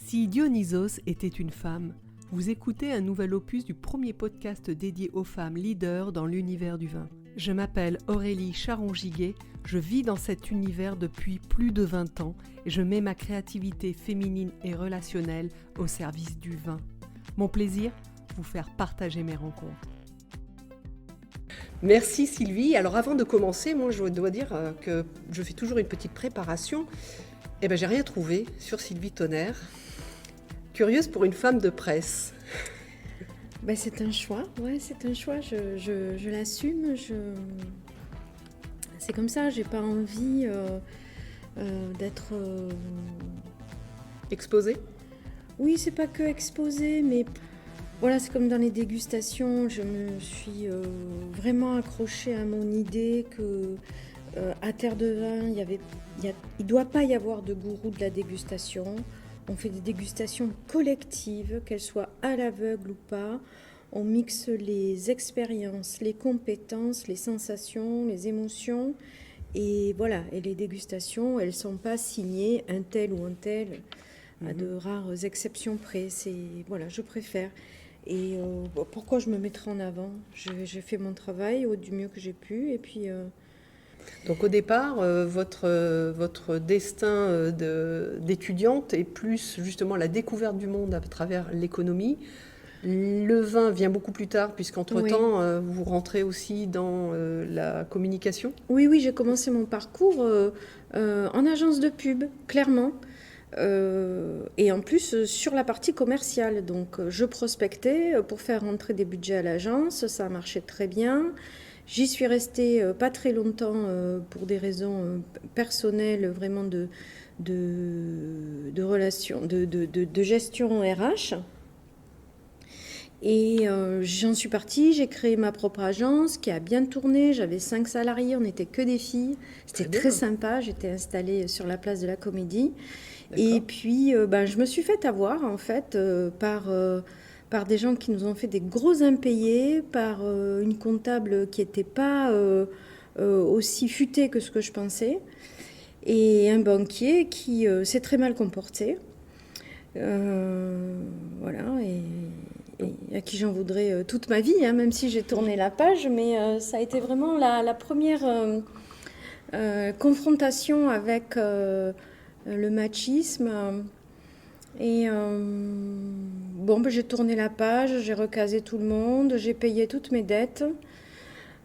Si Dionysos était une femme, vous écoutez un nouvel opus du premier podcast dédié aux femmes leaders dans l'univers du vin. Je m'appelle Aurélie Charon-Giguet, je vis dans cet univers depuis plus de 20 ans et je mets ma créativité féminine et relationnelle au service du vin. Mon plaisir, vous faire partager mes rencontres. Merci Sylvie. Alors avant de commencer, moi je dois dire que je fais toujours une petite préparation. J'ai rien trouvé sur Sylvie Tonnerre. Curieuse pour une femme de presse. C'est un choix, je l'assume. C'est comme ça, j'ai pas envie d'être... Exposée ? Oui, c'est pas que exposée, mais voilà, c'est comme dans les dégustations, je me suis vraiment accrochée à mon idée que à Terre de Vin, il doit pas y avoir de gourou de la dégustation. On fait des dégustations collectives, qu'elles soient à l'aveugle ou pas. On mixe les expériences, les compétences, les sensations, les émotions. Et voilà, et les dégustations, elles ne sont pas signées un tel ou un tel, à de rares exceptions près. Voilà, je préfère. Et pourquoi je me mettrai en avant ? J'ai fait mon travail du mieux que j'ai pu. Et puis... Donc au départ, votre destin d'étudiante est plus justement la découverte du monde à travers l'économie. Le vin vient beaucoup plus tard, puisqu'entre-temps, vous rentrez aussi dans la communication. Oui, j'ai commencé mon parcours en agence de pub, clairement. Et en plus, sur la partie commerciale. Donc, je prospectais pour faire rentrer des budgets à l'agence. Ça marchait très bien. J'y suis restée pas très longtemps pour des raisons personnelles, vraiment de relations, de gestion RH. Et j'en suis partie, j'ai créé ma propre agence qui a bien tourné. J'avais 5 salariés, on n'était que des filles. C'était très sympa, j'étais installée sur la place de la Comédie. D'accord. Et puis, je me suis fait avoir, en fait, par des gens qui nous ont fait des gros impayés, par une comptable qui n'était pas aussi futée que ce que je pensais, et un banquier qui s'est très mal comporté. Voilà, et à qui j'en voudrais toute ma vie, même si j'ai tourné la page, mais ça a été vraiment la première confrontation avec le machisme. Et j'ai tourné la page, j'ai recasé tout le monde, j'ai payé toutes mes dettes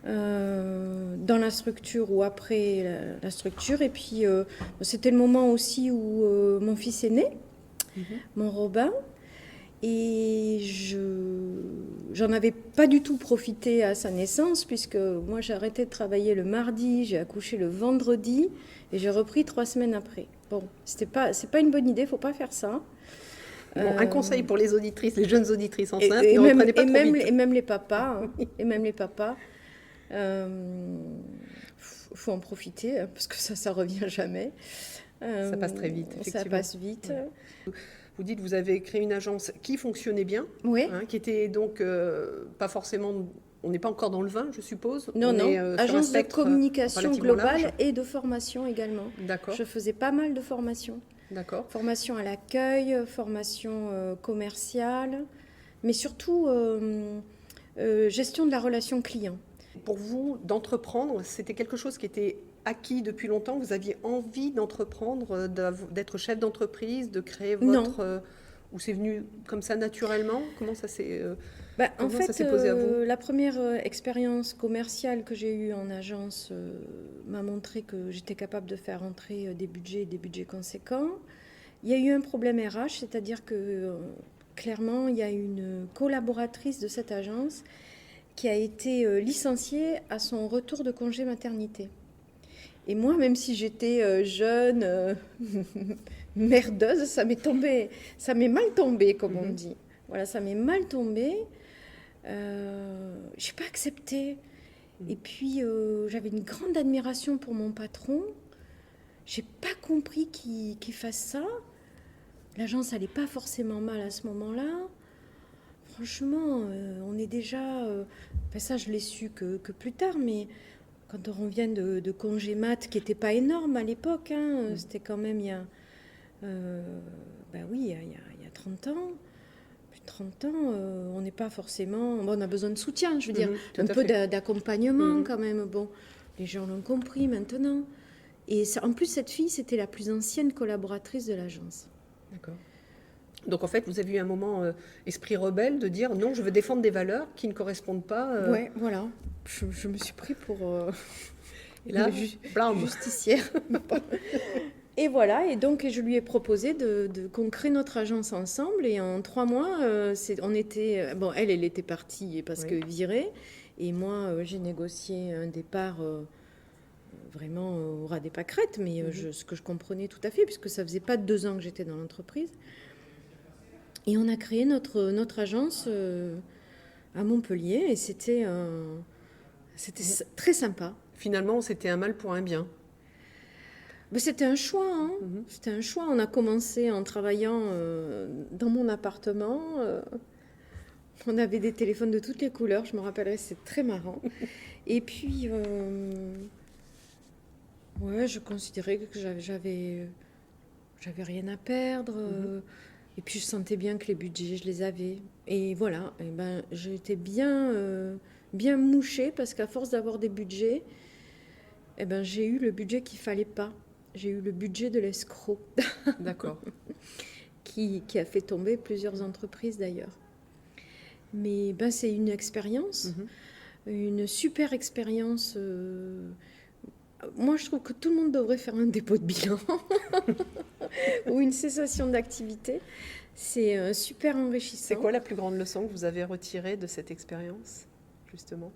dans la structure ou après la structure. Et puis c'était le moment aussi où mon fils est né, mon Robin. Et j'en avais pas du tout profité à sa naissance, puisque moi j'ai arrêté de travailler le mardi, j'ai accouché le vendredi et j'ai repris 3 semaines après. Bon, c'est pas une bonne idée, faut pas faire ça. Bon, un conseil pour les auditrices, les jeunes auditrices enceintes, ne reprenez pas trop vite. Et même les papas, faut en profiter, parce que ça revient jamais. Ça passe très vite, effectivement. Ça passe vite. Ouais. Vous dites que vous avez créé une agence qui fonctionnait bien, qui était donc pas forcément... On n'est pas encore dans le vin, je suppose. Non. Agence de communication globale large. Et de formation également. D'accord. Je faisais pas mal de formations. D'accord. Formation à l'accueil, formation commerciale, mais surtout gestion de la relation client. Pour vous, d'entreprendre, c'était quelque chose qui était acquis depuis longtemps. Vous aviez envie d'entreprendre, d'être chef d'entreprise, de créer votre... Non. Ou c'est venu comme ça naturellement ? Comment ça s'est... en fait, ça s'est posé à vous ? La première expérience commerciale que j'ai eue en agence m'a montré que j'étais capable de faire entrer des budgets conséquents. Il y a eu un problème RH, c'est-à-dire que clairement, il y a une collaboratrice de cette agence qui a été licenciée à son retour de congé maternité. Et moi, même si j'étais jeune, merdeuse, ça m'est mal tombé, comme on dit. Voilà, ça m'est mal tombé. J'ai pas accepté. Et puis, j'avais une grande admiration pour mon patron. J'ai pas compris qu'il fasse ça. L'agence allait pas forcément mal à ce moment-là. Franchement, on est déjà... ça, je l'ai su que plus tard, mais quand on revient de congé mat, qui n'était pas énorme à l'époque, c'était quand même il y a à 30 ans, plus de 30 ans, on n'est pas forcément... Bon, on a besoin de soutien, je veux dire, tout un à peu fait. d'accompagnement quand même. Bon, les gens l'ont compris maintenant. Et ça, en plus, cette fille, c'était la plus ancienne collaboratrice de l'agence. D'accord. Donc en fait, vous avez eu un moment esprit rebelle de dire non, je veux défendre des valeurs qui ne correspondent pas. Ouais, voilà. Je me suis pris pour Et là, blam. justicière. Et voilà, et donc je lui ai proposé qu'on crée notre agence ensemble. Et en 3 mois, on était... Bon, elle était partie parce que virée. Et moi, j'ai négocié un départ vraiment au ras des pâquerettes, mais ce que je comprenais tout à fait, puisque ça faisait pas 2 ans que j'étais dans l'entreprise. Et on a créé notre agence à Montpellier, et c'était très sympa. Finalement, c'était un mal pour un bien. Mais c'était un choix, hein. C'était un choix. On a commencé en travaillant dans mon appartement. On avait des téléphones de toutes les couleurs, je me rappellerai, c'est très marrant. Et puis, ouais, je considérais que j'avais rien à perdre. Et puis, je sentais bien que les budgets, je les avais. Et voilà, et ben, j'étais bien mouchée parce qu'à force d'avoir des budgets, eh ben, j'ai eu le budget qu'il ne fallait pas. J'ai eu le budget de l'escroc. D'accord. qui a fait tomber plusieurs entreprises d'ailleurs. Mais ben, c'est une expérience, une super expérience. Moi, je trouve que tout le monde devrait faire un dépôt de bilan ou une cessation d'activité. C'est super enrichissant. C'est quoi la plus grande leçon que vous avez retirée de cette expérience, justement ?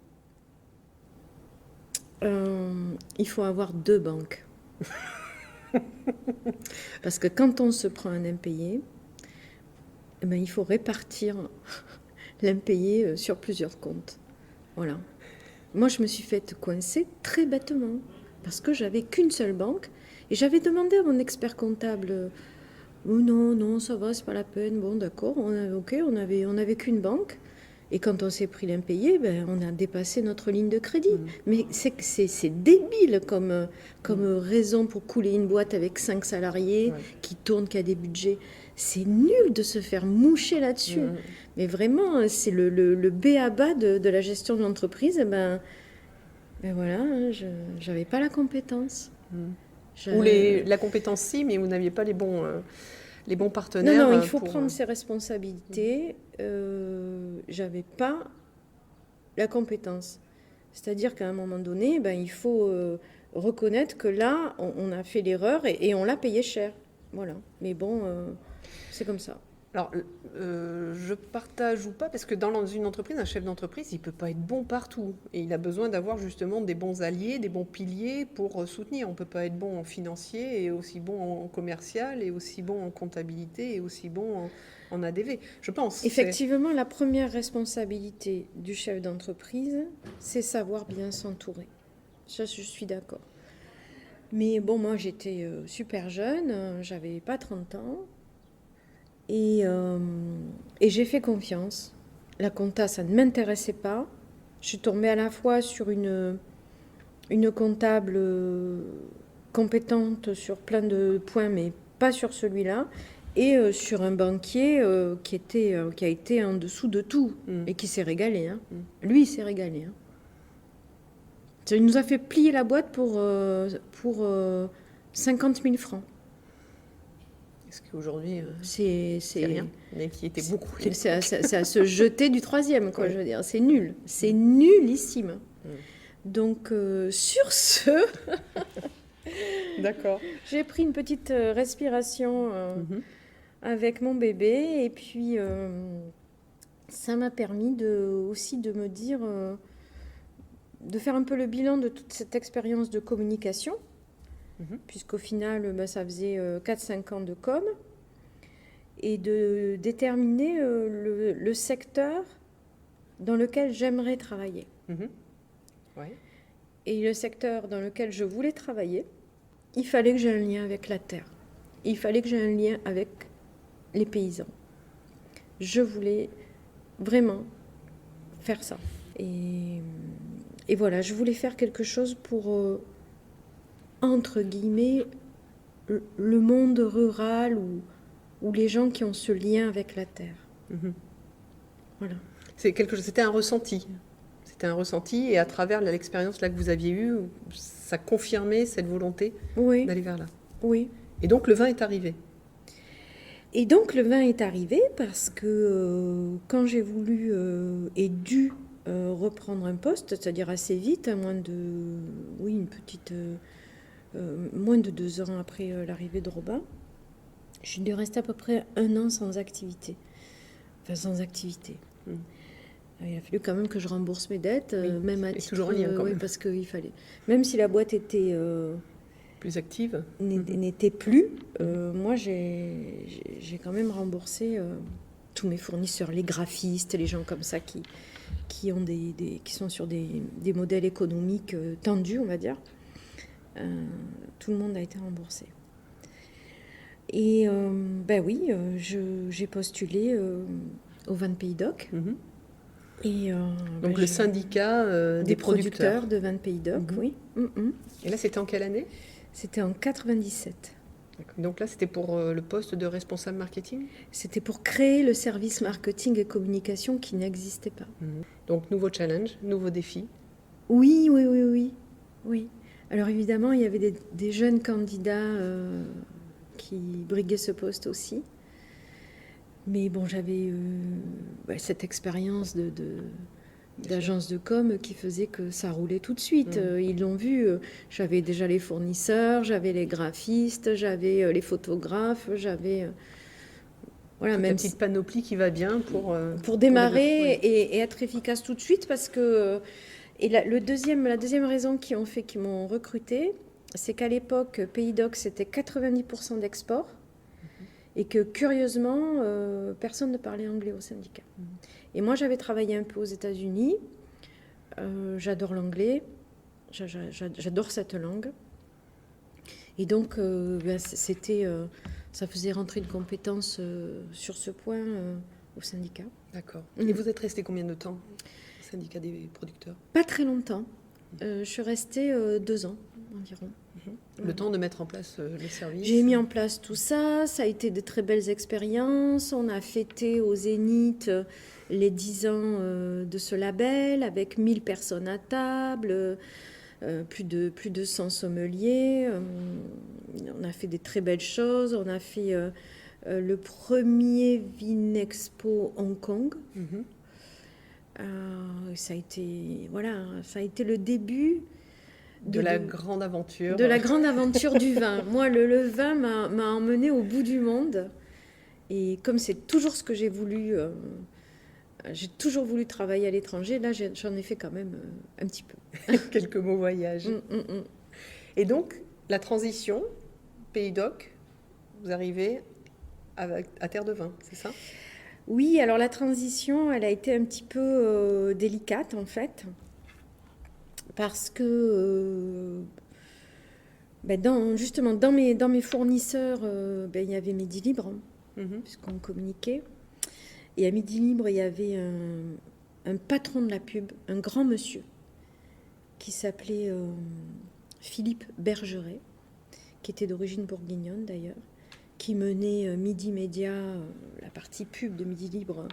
Il faut avoir 2 banques. Parce que quand on se prend un impayé, eh ben, il faut répartir l'impayé sur plusieurs comptes. Voilà. Moi, je me suis faite coincer très bêtement parce que j'avais qu'une seule banque et j'avais demandé à mon expert comptable oh non, ça va, c'est pas la peine. Bon, d'accord, on avait qu'une banque. Et quand on s'est pris l'impayé, ben, on a dépassé notre ligne de crédit. Mais c'est débile comme raison pour couler une boîte avec 5 salariés qui tournent, qui a des budgets. C'est nul de se faire moucher là-dessus. Mais vraiment, c'est le b.a.-ba de la gestion de l'entreprise. Ben voilà, hein, je n'avais pas la compétence. Ou la compétence, si, mais vous n'aviez pas les bons partenaires. Non, il faut prendre ses responsabilités. J'avais pas la compétence. C'est-à-dire qu'à un moment donné, ben, il faut reconnaître que là, on a fait l'erreur et on l'a payé cher. Voilà. Mais bon, c'est comme ça. Alors, je partage ou pas, parce que dans une entreprise, un chef d'entreprise, il ne peut pas être bon partout. Et il a besoin d'avoir justement des bons alliés, des bons piliers pour soutenir. On ne peut pas être bon en financier, et aussi bon en commercial, et aussi bon en comptabilité, et aussi bon en ADV. Je pense. Effectivement, la première responsabilité du chef d'entreprise, c'est savoir bien s'entourer. Ça, je suis d'accord. Mais bon, moi, j'étais super jeune, j'avais pas 30 ans. Et j'ai fait confiance. La compta, ça ne m'intéressait pas. Je suis tombée à la fois sur une comptable compétente sur plein de points, mais pas sur celui-là, et sur un banquier qui a été en dessous de tout et qui s'est régalé. Hein. Lui, il s'est régalé. Hein. Il nous a fait plier la boîte pour 50 000 francs. Parce qu'aujourd'hui, c'est rien, mais qui était beaucoup. C'est à se jeter du 3e, quoi, je veux dire. C'est nul. C'est nullissime. Donc, sur ce, d'accord. J'ai pris une petite respiration avec mon bébé. Et puis, ça m'a permis aussi de me dire, de faire un peu le bilan de toute cette expérience de communication. Puisqu'au final, ça faisait 4-5 ans de com, et de déterminer le secteur dans lequel j'aimerais travailler. Ouais. Et le secteur dans lequel je voulais travailler, il fallait que j'aie un lien avec la terre. Il fallait que j'aie un lien avec les paysans. Je voulais vraiment faire ça. Et voilà, je voulais faire quelque chose pour... entre guillemets, le monde rural ou les gens qui ont ce lien avec la terre. Voilà. C'était un ressenti. C'était un ressenti et à travers l'expérience là que vous aviez eue, ça confirmait cette volonté Oui, d'aller vers là. oui. Et donc le vin est arrivé. Et donc le vin est arrivé parce que quand j'ai voulu et dû reprendre un poste, c'est-à-dire assez vite, à moins de, moins de 2 ans après l'arrivée de Robin, j'ai dû rester à peu près 1 an sans activité. Enfin, sans activité. Il a fallu quand même que je rembourse mes dettes, même à titre... toujours en lien quand même. Parce qu'il fallait... Même si la boîte était... Plus active. N'était plus, moi j'ai quand même remboursé tous mes fournisseurs, les graphistes, les gens comme ça qui sont sur des modèles économiques tendus, on va dire. Tout le monde a été remboursé. Et j'ai postulé au vin de Pays d'Oc. Et, donc le syndicat des producteurs de vin de Pays d'Oc, oui. Et là, c'était en quelle année ? C'était en 97. Donc là, c'était pour le poste de responsable marketing ? C'était pour créer le service marketing et communication qui n'existait pas. Donc nouveau challenge, nouveau défi. Oui. Alors évidemment, il y avait des jeunes candidats qui briguaient ce poste aussi. Mais bon, j'avais cette expérience d'agence de com qui faisait que ça roulait tout de suite. Ils l'ont vu. J'avais déjà les fournisseurs, j'avais les graphistes, j'avais les photographes, j'avais... voilà, même petite panoplie qui va bien pour démarrer et être efficace tout de suite parce que... Et la deuxième raison qui m'ont recruté, c'est qu'à l'époque, Pays d'Oc, c'était 90% d'export. Et que curieusement, personne ne parlait anglais au syndicat. Et moi, j'avais travaillé un peu aux États-Unis. J'adore l'anglais. J'adore cette langue. Et donc, ça faisait rentrer une compétence sur ce point au syndicat. D'accord. Et vous êtes resté combien de temps au syndicat des producteurs ? Pas très longtemps. Je suis restée 2 ans environ. Le temps de mettre en place le service. J'ai mis en place tout ça. Ça a été de très belles expériences. On a fêté au Zénith les 10 ans de ce label avec 1000 personnes à table, plus de 100 sommeliers. On a fait des très belles choses. On a fait le premier Vinexpo Hong Kong. Ça a été le début de la grande aventure. De la grande aventure du vin. Moi, le vin m'a emmenée au bout du monde. Et comme c'est toujours ce que j'ai voulu, j'ai toujours voulu travailler à l'étranger, là, j'en ai fait quand même un petit peu. Quelques mots voyage. Et donc, la transition, Pays d'Oc, vous arrivez à Terre de Vin, c'est ça ? Oui, alors la transition, elle a été un petit peu délicate, en fait. Parce que, dans mes fournisseurs, il y avait Midi Libre, puisqu'on communiquait. Et à Midi Libre, il y avait un patron de la pub, un grand monsieur, qui s'appelait Philippe Bergeret, qui était d'origine bourguignonne d'ailleurs, qui menait Midi Média, la partie pub de Midi Libre,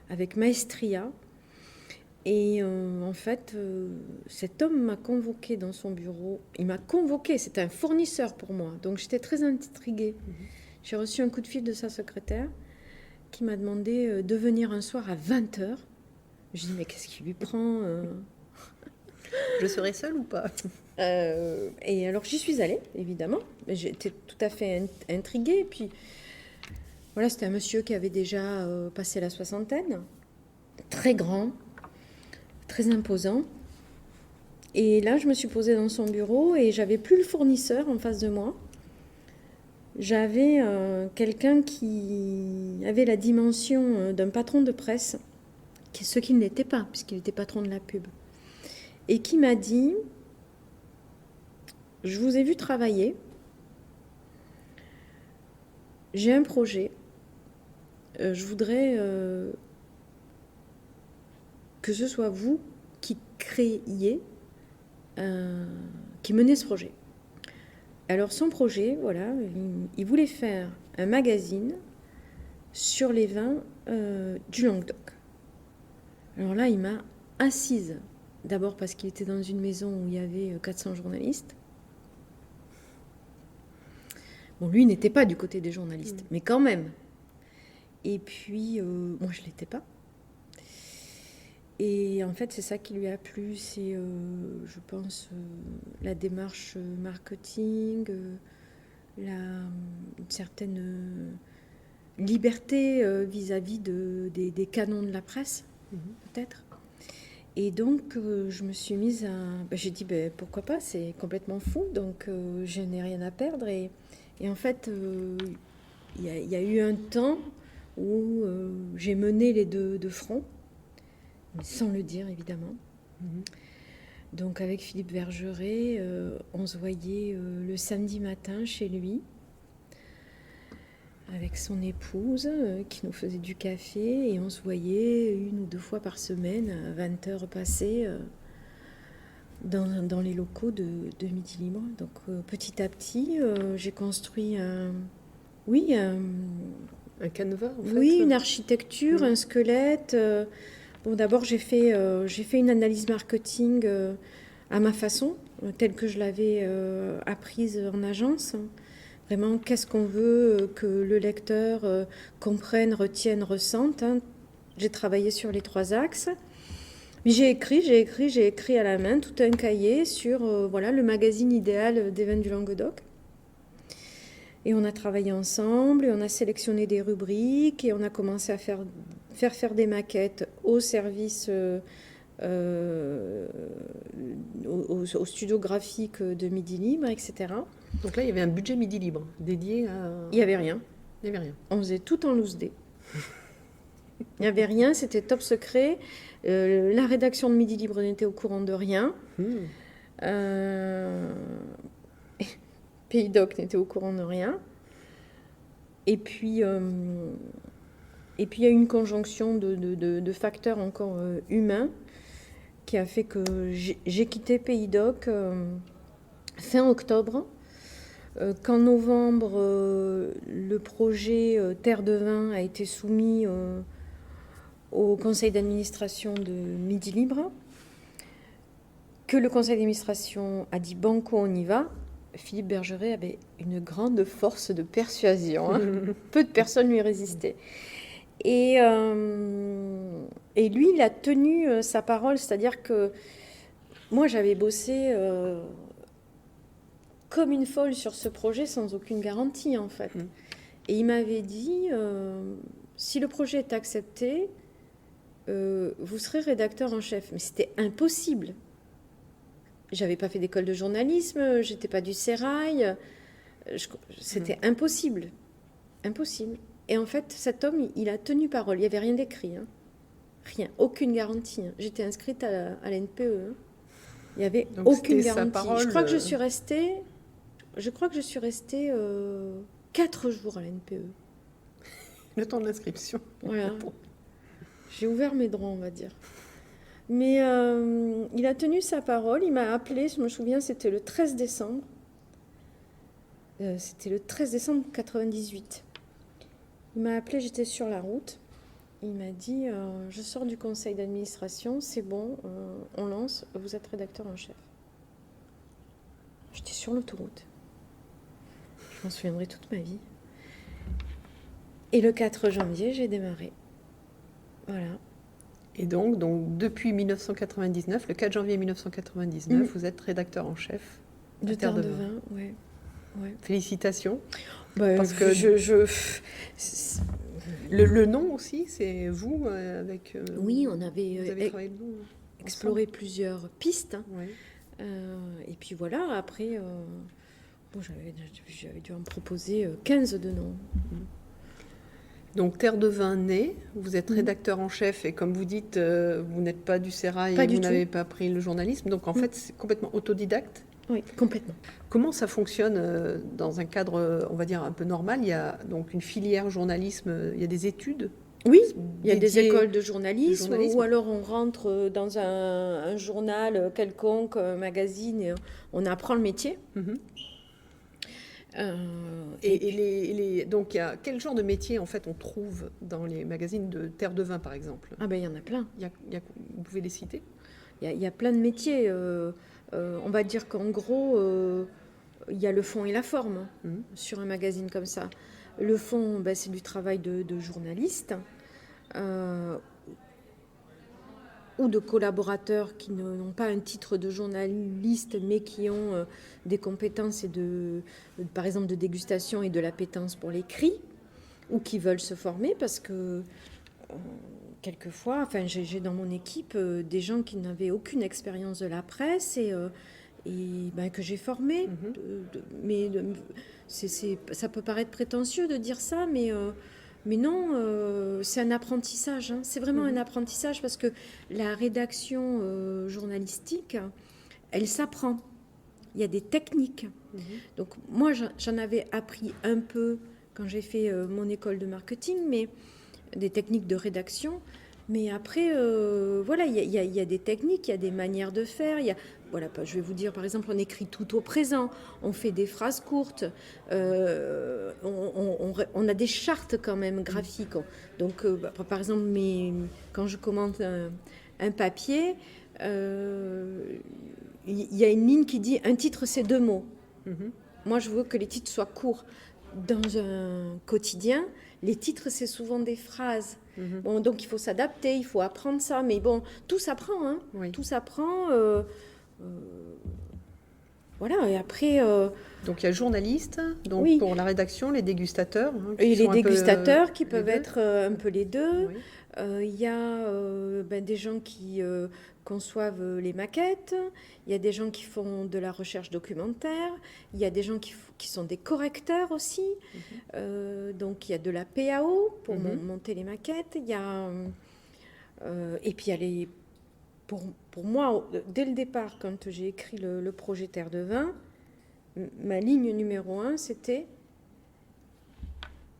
avec maestria. Et en fait, cet homme m'a convoqué dans son bureau. Il m'a convoqué, c'était un fournisseur pour moi. Donc j'étais très intriguée. J'ai reçu un coup de fil de sa secrétaire qui m'a demandé de venir un soir à 20h. Je dis, mais qu'est-ce qui lui prend Je serai seule ou pas ? Et alors j'y suis allée, évidemment. J'étais tout à fait intriguée. Et puis, voilà, c'était un monsieur qui avait déjà passé la soixantaine, très grand, très imposant. Et là, je me suis posée dans son bureau et j'avais plus le fournisseur en face de moi. J'avais quelqu'un qui avait la dimension d'un patron de presse, ce qu'il n'était pas, puisqu'il était patron de la pub, et qui m'a dit, je vous ai vu travailler, j'ai un projet, je voudrais que ce soit vous qui créiez, qui menez ce projet. Alors son projet, voilà, il voulait faire un magazine sur les vins du Languedoc. Alors là, il m'a assise. D'abord parce qu'il était dans une maison où il y avait 400 journalistes. Bon, lui n'était pas du côté des journalistes, mais quand même. Et puis, moi, je ne l'étais pas. Et en fait, c'est ça qui lui a plu, c'est, je pense, la démarche marketing, une certaine liberté vis-à-vis des canons de la presse, peut-être. Et donc, je me suis mise à... j'ai dit, pourquoi pas, c'est complètement fou, donc je n'ai rien à perdre. Et en fait, il y a eu un temps où j'ai mené les deux de front, mais sans le dire, évidemment. Donc, avec Philippe Bergeret, on se voyait le samedi matin chez lui, avec son épouse qui nous faisait du café, et on se voyait 1 ou 2 fois par semaine à 20h passées dans les locaux de Midi Libre. Donc petit à petit, j'ai construit un canevas en fait. Oui, une architecture, un squelette. Bon, d'abord j'ai fait une analyse marketing à ma façon, telle que je l'avais apprise en agence. Vraiment, qu'est-ce qu'on veut que le lecteur comprenne, retienne, ressente. J'ai travaillé sur les 3 axes. Mais j'ai écrit à la main tout un cahier sur le magazine idéal des vins du Languedoc. Et on a travaillé ensemble, et on a sélectionné des rubriques, et on a commencé à faire des maquettes au service, au studio graphique de Midi Libre, etc. Donc là, il y avait un budget Midi Libre dédié à... Il n'y avait rien. Il n'y avait rien. On faisait tout en loose day. Il n'y avait rien, c'était top secret. La rédaction de Midi Libre n'était au courant de rien. Pays Doc n'était au courant de rien. Et puis, il y a eu une conjonction de facteurs encore humains qui a fait que j'ai quitté Pays Doc fin octobre. Qu'en novembre, le projet Terre de Vin a été soumis au conseil d'administration de Midi Libre, que le conseil d'administration a dit banco, on y va. Philippe Bergeret avait une grande force de persuasion. Peu de personnes lui résistaient. Et lui, il a tenu sa parole, c'est-à-dire que moi, j'avais bossé comme une folle sur ce projet sans aucune garantie, en fait. Et il m'avait dit, si le projet est accepté, vous serez rédacteur en chef. Mais c'était impossible. J'avais pas fait d'école de journalisme, j'étais pas du sérail, c'était impossible. Impossible. Et en fait, cet homme, il a tenu parole. Il n'y avait rien d'écrit. Rien. Aucune garantie. J'étais inscrite à l'NPE. Il n'y avait donc aucune garantie. Parole, je crois que je suis restée 4 jours à l'NPE. Le temps de l'inscription. Voilà. J'ai ouvert mes droits, on va dire. Mais il a tenu sa parole. Il m'a appelé, je me souviens, c'était le 13 décembre. C'était le 13 décembre 98. Il m'a appelé, j'étais sur la route. Il m'a dit, je sors du conseil d'administration, c'est bon, on lance, vous êtes rédacteur en chef. J'étais sur l'autoroute. Je m'en souviendrai toute ma vie. Et le 4 janvier, j'ai démarré. Voilà. Et donc depuis 1999, le 4 janvier 1999, vous êtes rédacteur en chef de Terre de Vin. Ouais. Félicitations. Parce que le nom aussi, c'est vous avec. Oui, on avait vous avez travaillé le nom, exploré plusieurs pistes. Et puis voilà, après, j'avais dû en proposer 15 de noms. Donc Terre de Vin naît, vous êtes rédacteur en chef et comme vous dites, vous n'êtes pas du sérail et vous n'avez pas appris le journalisme. Donc en fait, c'est complètement autodidacte. Oui, complètement. Comment ça fonctionne dans un cadre, on va dire, un peu normal? Il y a donc une filière journalisme, il y a des études? Oui, il y a des écoles de journalisme, ou alors on rentre dans un journal quelconque, un magazine, et on apprend le métier. Donc, quel genre de métier, en fait, on trouve dans les magazines de Terre de Vin, par exemple? Ah ben, il y en a plein. Vous pouvez les citer? Il y a plein de métiers. On va dire qu'en gros, il y a le fond et la forme sur un magazine comme ça. Le fond, ben, c'est du travail de journaliste ou de collaborateurs qui n'ont pas un titre de journaliste, mais qui ont des compétences par exemple, de dégustation et de l'appétence pour l'écrit, ou qui veulent se former parce que quelquefois, j'ai dans mon équipe des gens qui n'avaient aucune expérience de la presse et ben, que j'ai formés. Ça peut paraître prétentieux de dire ça, mais non, c'est un apprentissage. C'est vraiment un apprentissage parce que la rédaction journalistique, elle s'apprend. Il y a des techniques. Donc moi, j'en avais appris un peu quand j'ai fait mon école de marketing, mais des techniques de rédaction. Mais après, voilà, il y a des techniques, il y a des manières de faire. Voilà, je vais vous dire, par exemple, on écrit tout au présent, on fait des phrases courtes, on a des chartes quand même graphiques. Donc, par exemple, quand je commente un papier, il y a une ligne qui dit un titre, c'est 2 mots. Moi, je veux que les titres soient courts. Dans un quotidien, les titres, c'est souvent des phrases. Bon, donc, il faut s'adapter, il faut apprendre ça. Mais bon, tout s'apprend. Hein. Oui. Tout s'apprend. Voilà, et après... Donc, il y a le journaliste, donc oui. Pour la rédaction, les dégustateurs. Et les dégustateurs qui peuvent être un peu les deux. Oui. Il y a des gens qui conçoivent les maquettes, il y a des gens qui font de la recherche documentaire, il y a des gens qui sont des correcteurs aussi, donc il y a de la PAO pour monter les maquettes, il y a, et puis il y a pour moi, dès le départ, quand j'ai écrit le projet Terre de Vin, ma ligne numéro 1, c'était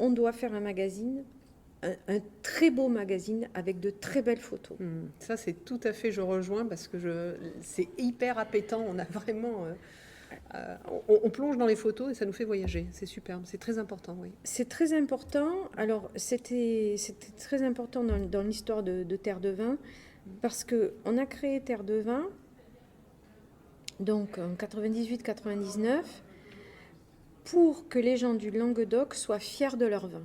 on doit faire un magazine, un très beau magazine avec de très belles photos. Ça, c'est tout à fait, je rejoins, parce que c'est hyper appétant. On a vraiment... on plonge dans les photos et ça nous fait voyager. C'est superbe, c'est très important, oui. C'est très important. Alors, c'était très important dans l'histoire de Terre de Vin, parce qu'on a créé Terre de Vin, donc en 98-99, pour que les gens du Languedoc soient fiers de leur vin.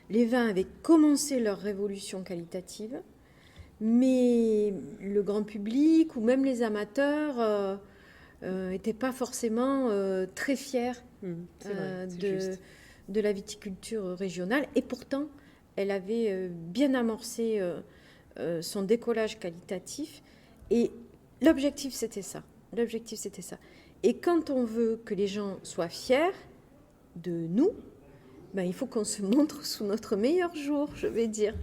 Les vins avaient commencé leur révolution qualitative, mais le grand public ou même les amateurs n'étaient pas forcément très fiers de la viticulture régionale. Et pourtant, elle avait bien amorcé son décollage qualitatif. Et l'objectif, c'était ça. Et quand on veut que les gens soient fiers de nous, il faut qu'on se montre sous notre meilleur jour, je vais dire.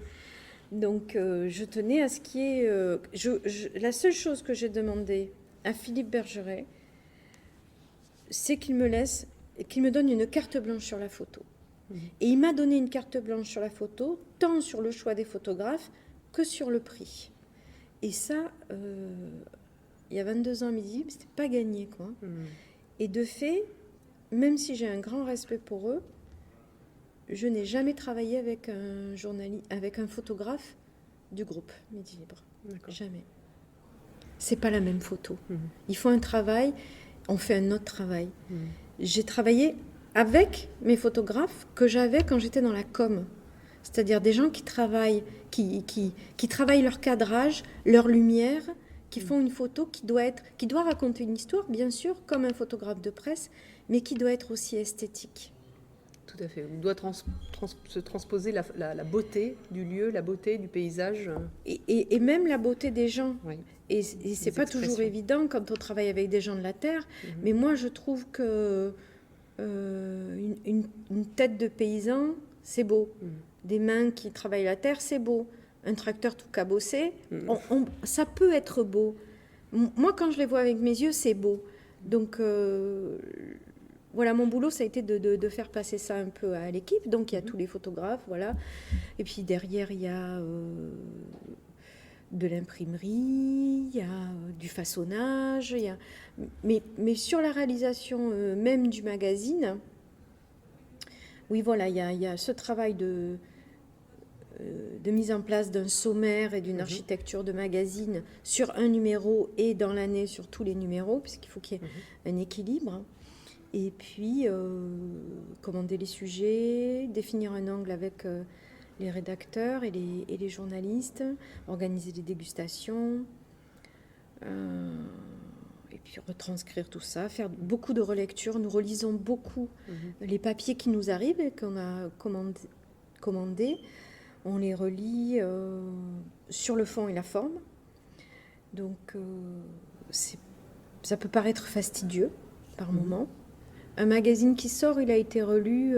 Donc, je tenais à ce qu'il y ait... la seule chose que j'ai demandé à Philippe Bergeret, c'est qu'il me donne une carte blanche sur la photo. Et il m'a donné une carte blanche sur la photo, tant sur le choix des photographes que sur le prix. Et ça, il y a 22 ans, il me dit, mais c'était pas gagné, quoi. Et de fait, même si j'ai un grand respect pour eux, je n'ai jamais travaillé avec un photographe du groupe Midi Libre. D'accord. Jamais. C'est pas la même photo. Il faut un travail, on fait un autre travail. J'ai travaillé avec mes photographes que j'avais quand j'étais dans la com. C'est-à-dire des gens qui travaillent, qui travaillent leur cadrage, leur lumière, qui font une photo qui doit raconter une histoire, bien sûr, comme un photographe de presse, mais qui doit être aussi esthétique. Tout à fait. On doit se transposer la beauté du lieu, la beauté du paysage. Et même la beauté des gens. Oui. Et c'est pas toujours évident quand on travaille avec des gens de la terre. Mais moi, je trouve que une tête de paysan, c'est beau. Des mains qui travaillent la terre, c'est beau. Un tracteur tout cabossé, ça peut être beau. Moi, quand je les vois avec mes yeux, c'est beau. Donc... voilà, mon boulot, ça a été de faire passer ça un peu à l'équipe. Donc, il y a tous les photographes, voilà. Et puis, derrière, il y a de l'imprimerie, il y a du façonnage, mais sur la réalisation même du magazine, oui, voilà, il y a ce travail de mise en place d'un sommaire et d'une architecture de magazine sur un numéro et dans l'année sur tous les numéros, puisqu'il faut qu'il y ait un équilibre. Et puis, commander les sujets, définir un angle avec les rédacteurs et les journalistes, organiser des dégustations, et puis retranscrire tout ça, faire beaucoup de relectures. Nous relisons beaucoup les papiers qui nous arrivent et qu'on a commandés. On les relit sur le fond et la forme. Donc, ça peut paraître fastidieux par moment. Un magazine qui sort, il a été relu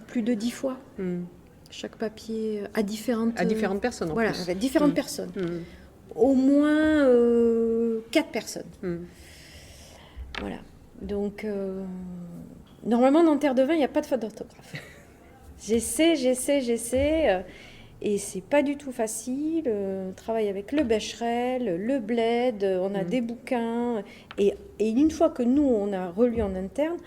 plus de 10 fois. Chaque papier à différentes personnes. Voilà, avec différentes personnes. Au moins 4 personnes. Voilà. Donc, normalement, dans Terre de Vin, il n'y a pas de faute d'orthographe. J'essaie. Et c'est pas du tout facile. On travaille avec le Becherel, le Bled, on a des bouquins. Et une fois que nous, on a relu en interne,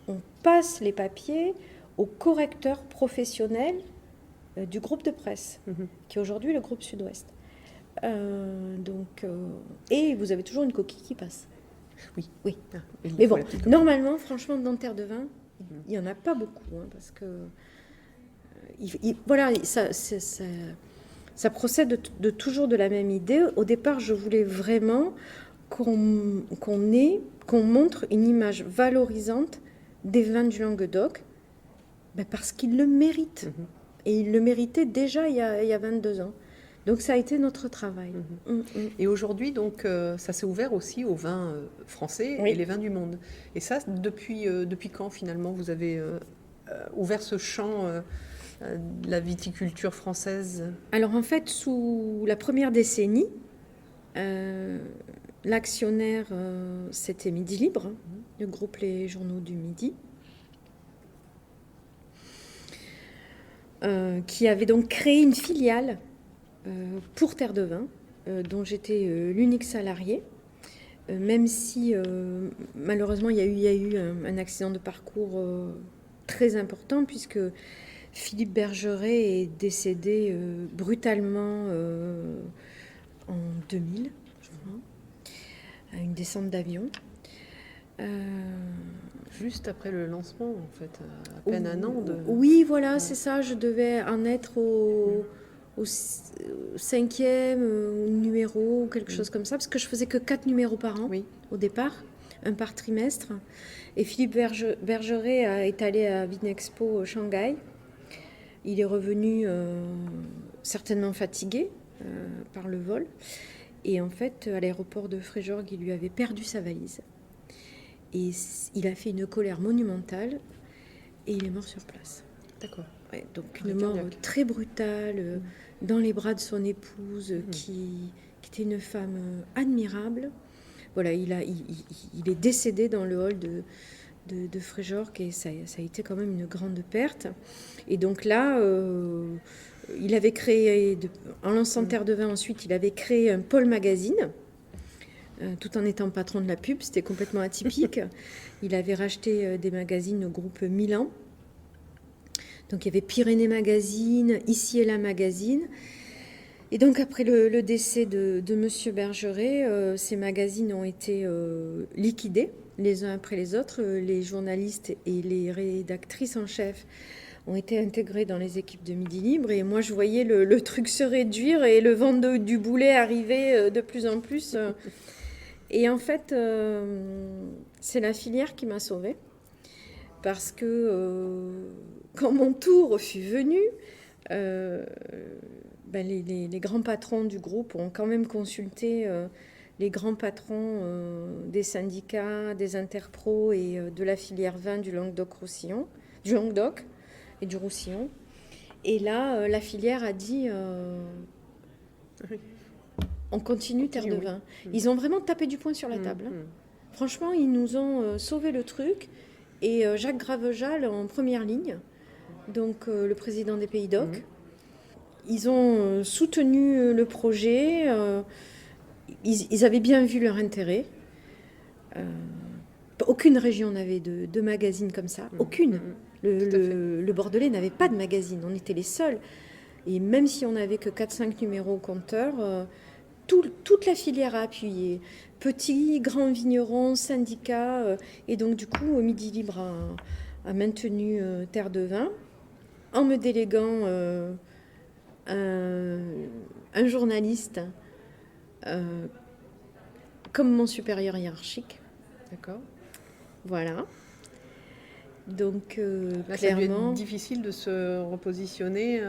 on passe les papiers au correcteur professionnel du groupe de presse, qui est aujourd'hui le groupe Sud-Ouest. Et vous avez toujours une coquille qui passe. Oui. Mais bon, normalement, franchement, dans Terre de Vin, il n'y en a pas beaucoup, parce que voilà, ça procède toujours de la même idée. Au départ, je voulais vraiment qu'on montre une image valorisante des vins du Languedoc, parce qu'ils le méritent. Et ils le méritaient déjà il y a 22 ans. Donc ça a été notre travail. Et aujourd'hui, donc, ça s'est ouvert aussi aux vins français et les vins du monde. Et ça, depuis quand finalement vous avez ouvert ce champ de la viticulture française? Alors en fait, sous la première décennie, l'actionnaire, c'était Midi Libre, le groupe Les Journaux du Midi, qui avait donc créé une filiale pour Terre de Vin, dont j'étais l'unique salariée, même si malheureusement il y a eu un accident de parcours très important, puisque Philippe Bergeret est décédé brutalement en 2000, je crois, à une descente d'avion. Juste après le lancement, en fait, à peine un an de... Oui, voilà, c'est ça. Je devais en être au 5e numéro, quelque chose comme ça, parce que je faisais que 4 numéros par an au départ, un par trimestre. Et Philippe Bergeret est allé à Vinexpo Shanghai. Il est revenu certainement fatigué par le vol. Et en fait, à l'aéroport de Fréjorgues, il lui avait perdu sa valise. Et il a fait une colère monumentale et il est mort sur place. D'accord. Ouais, donc une mort très brutale, dans les bras de son épouse, qui était une femme admirable. Voilà, il est décédé dans le hall de Fréjorgues, et ça a été quand même une grande perte. Et donc là, il avait créé, en lançant Terre de Vin ensuite, il avait créé un pôle magazine, tout en étant patron de la pub. C'était complètement atypique. Il avait racheté des magazines au groupe Milan. Donc il y avait Pyrénées Magazine, Ici et là Magazine. Et donc après le décès de Monsieur Bergeret, ces magazines ont été liquidés les uns après les autres. Les journalistes et les rédactrices en chef ont été intégrés dans les équipes de Midi Libre. Et moi, je voyais le truc se réduire et le vent du boulet arriver de plus en plus. Et en fait, c'est la filière qui m'a sauvée. Parce que quand mon tour fut venu, les grands patrons du groupe ont quand même consulté les grands patrons des syndicats, des interpros et de la filière vin du Languedoc-Roussillon, du Languedoc et du Roussillon. Et là, la filière a dit on continue Terre de Vin. Ils ont vraiment tapé du poing sur la table. Franchement, ils nous ont sauvé le truc. Et Jacques Gravejal en première ligne, donc le président des Pays d'Oc. Ils ont soutenu le projet, ils avaient bien vu leur intérêt. Aucune région n'avait de magazine comme ça, aucune. Le Bordelais n'avait pas de magazine, on était les seuls. Et même si on n'avait que 4-5 numéros au compteur, toute la filière a appuyé. Petits, grands vignerons, syndicats. Et donc du coup, Midi Libre a maintenu Terre de Vin en me déléguant un journaliste comme mon supérieur hiérarchique. D'accord. Voilà. Donc, là, clairement... ça a dû être difficile de se repositionner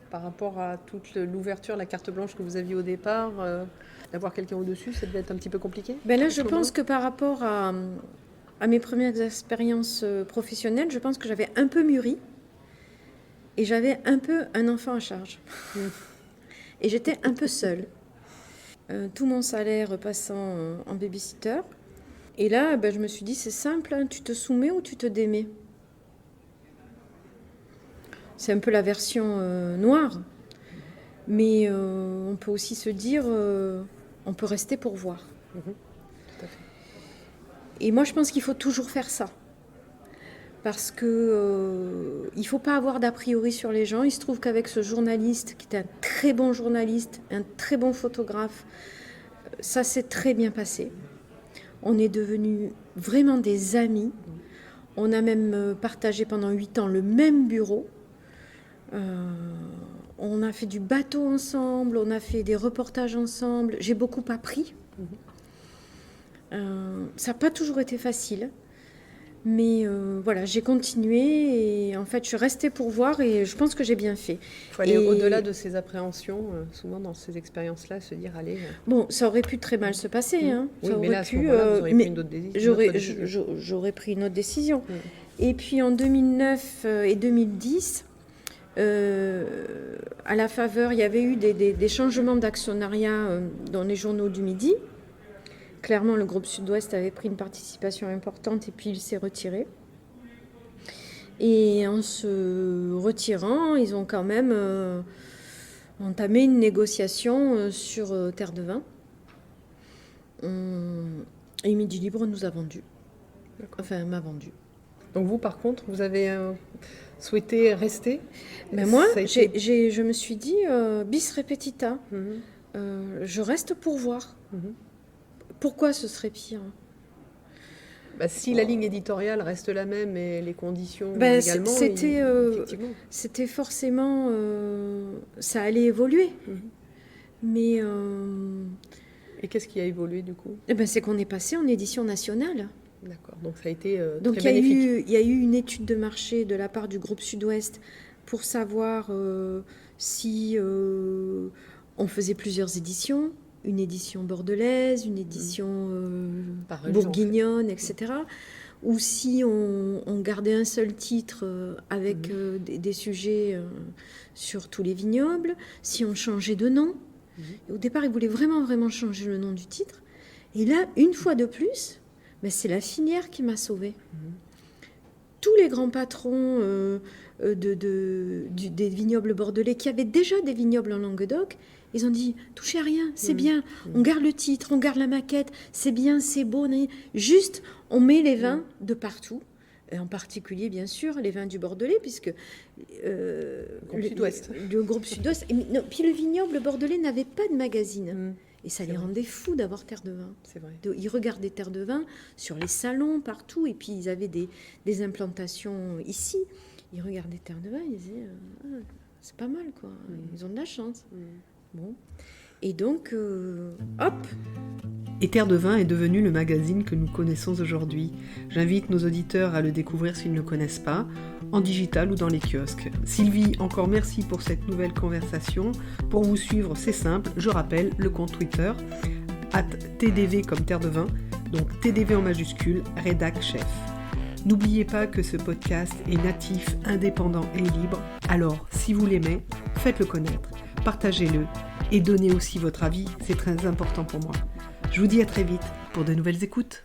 par rapport à toute l'ouverture, la carte blanche que vous aviez au départ. D'avoir quelqu'un au-dessus, ça devait être un petit peu compliqué? Ben là, je pense que par rapport à mes premières expériences professionnelles, je pense que j'avais un peu mûri et j'avais un peu un enfant à charge. Et j'étais un peu seule. Tout mon salaire passant en babysitter. Et là, je me suis dit, c'est simple, hein, tu te soumets ou tu te démets. C'est un peu la version noire. Mais on peut aussi se dire, on peut rester pour voir. Tout à fait. Et moi, je pense qu'il faut toujours faire ça. Parce que il ne faut pas avoir d'a priori sur les gens. Il se trouve qu'avec ce journaliste, qui est un très bon journaliste, un très bon photographe, ça s'est très bien passé. On est devenus vraiment des amis. On a même partagé pendant 8 ans le même bureau. On a fait du bateau ensemble, on a fait des reportages ensemble. J'ai beaucoup appris. Ça n'a pas toujours été facile. Mais voilà, j'ai continué et en fait, je suis restée pour voir et je pense que j'ai bien fait. Il faut aller au-delà de ces appréhensions, souvent dans ces expériences-là, se dire, allez... Bon, ça aurait pu très mal se passer. Hein. Oui, ça mais aurait là, à ce moment-là, vous auriez pris une autre décision. J'aurais pris une autre décision. Et puis en 2009 et 2010, à la faveur, il y avait eu des changements d'actionnariat dans les journaux du Midi. Clairement, le groupe Sud-Ouest avait pris une participation importante et puis il s'est retiré. Et en se retirant, ils ont quand même entamé une négociation sur Terre de Vin. Et Midi Libre nous a vendu. Enfin, m'a vendu. Donc vous, par contre, vous avez souhaité rester? Mais moi, je me suis dit, bis repetita, je reste pour voir. Pourquoi ce serait pire? Si la ligne éditoriale reste la même et les conditions également, c'était forcément... ça allait évoluer. Mais... Et qu'est-ce qui a évolué du coup? C'est qu'on est passé en édition nationale. D'accord, donc ça a été donc très bénéfique. Il y a eu une étude de marché de la part du groupe Sud-Ouest pour savoir si on faisait plusieurs éditions. Une édition bordelaise, une édition bourguignonne, etc. Ou si on gardait un seul titre avec des sujets sur tous les vignobles, si on changeait de nom. Et au départ, ils voulaient vraiment changer le nom du titre. Et là, une fois de plus, c'est la filière qui m'a sauvée. Tous les grands patrons des vignobles bordelais qui avaient déjà des vignobles en Languedoc, ils ont dit, touchez à rien, c'est bien, on garde le titre, on garde la maquette, c'est bien, c'est beau, juste on met les vins de partout, et en particulier bien sûr les vins du Bordelais, puisque le groupe Sud-Ouest, puis le vignoble bordelais n'avait pas de magazine, et ça les rendait fous d'avoir Terre de Vin. C'est vrai. Ils regardaient Terre de Vin sur les salons, partout, et puis ils avaient des implantations ici, ils regardaient Terre de Vin, ils disaient, c'est pas mal quoi, ils ont de la chance. Bon. Et donc, hop. Et Terre de Vin est devenu le magazine que nous connaissons aujourd'hui. J'invite nos auditeurs à le découvrir s'ils ne connaissent pas, en digital ou dans les kiosques. Sylvie, encore merci pour cette nouvelle conversation. Pour vous suivre, c'est simple, je rappelle le compte Twitter, @TDV comme Terre de Vin, donc TDV en majuscule, rédac chef. N'oubliez pas que ce podcast est natif, indépendant et libre, alors si vous l'aimez, faites-le connaître. Partagez-le et donnez aussi votre avis, c'est très important pour moi. Je vous dis à très vite pour de nouvelles écoutes.